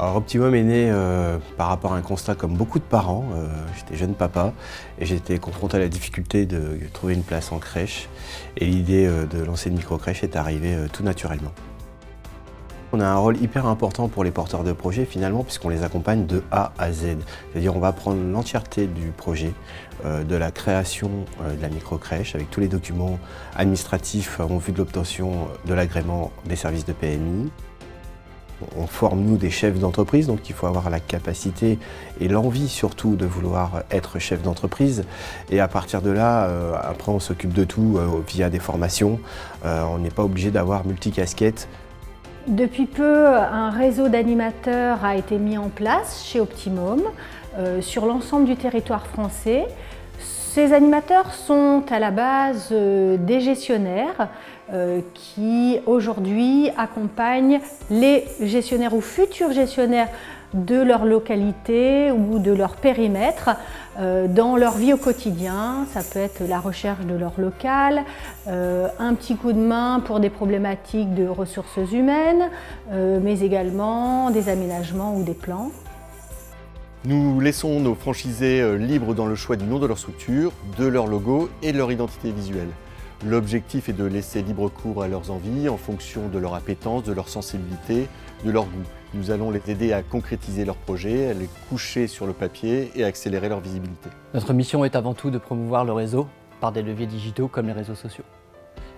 Alors Optimum est né par rapport à un constat comme beaucoup de parents. J'étais jeune papa et j'étais confronté à la difficulté de trouver une place en crèche. Et l'idée de lancer une microcrèche est arrivée tout naturellement. On a un rôle hyper important pour les porteurs de projets finalement puisqu'on les accompagne de A à Z. C'est-à-dire on va prendre l'entièreté du projet, de la création de la microcrèche avec tous les documents administratifs en vue de l'obtention de l'agrément des services de PMI. On forme nous des chefs d'entreprise, donc il faut avoir la capacité et l'envie surtout de vouloir être chef d'entreprise. Et à partir de là, après on s'occupe de tout via des formations. On n'est pas obligé d'avoir multicasquettes. Depuis peu, un réseau d'animateurs a été mis en place chez Optimum sur l'ensemble du territoire français. Ces animateurs sont à la base des gestionnaires qui aujourd'hui accompagnent les gestionnaires ou futurs gestionnaires de leur localité ou de leur périmètre dans leur vie au quotidien. Ça peut être la recherche de leur local, un petit coup de main pour des problématiques de ressources humaines, mais également des aménagements ou des plans. Nous laissons nos franchisés libres dans le choix du nom de leur structure, de leur logo et de leur identité visuelle. L'objectif est de laisser libre cours à leurs envies en fonction de leur appétence, de leur sensibilité, de leur goût. Nous allons les aider à concrétiser leurs projets, à les coucher sur le papier et à accélérer leur visibilité. Notre mission est avant tout de promouvoir le réseau par des leviers digitaux comme les réseaux sociaux.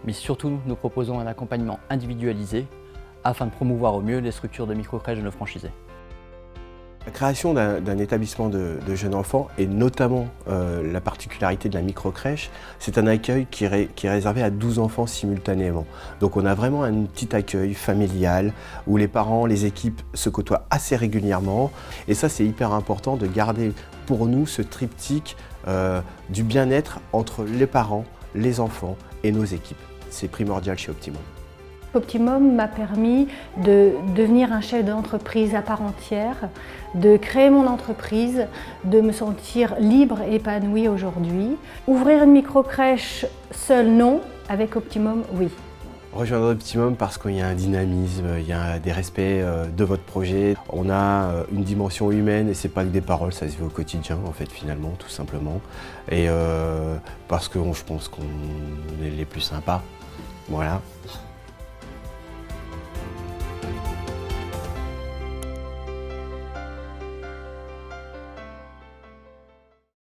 Mais surtout, nous proposons un accompagnement individualisé afin de promouvoir au mieux les structures de microcrèches de nos franchisés. La création d'un établissement de jeunes enfants et notamment la particularité de la microcrèche, c'est un accueil qui est réservé à 12 enfants simultanément. Donc on a vraiment un petit accueil familial où les parents, les équipes se côtoient assez régulièrement. Et ça c'est hyper important de garder pour nous ce triptyque du bien-être entre les parents, les enfants et nos équipes. C'est primordial chez Optimum. Optimum m'a permis de devenir un chef d'entreprise à part entière, de créer mon entreprise, de me sentir libre et épanouie aujourd'hui. Ouvrir une microcrèche seul, non. Avec Optimum, oui. Rejoindre Optimum parce qu'il y a un dynamisme, il y a des respects de votre projet. On a une dimension humaine et c'est pas que des paroles, ça se vit au quotidien en fait finalement, tout simplement. Et parce que je pense qu'on est les plus sympas, voilà.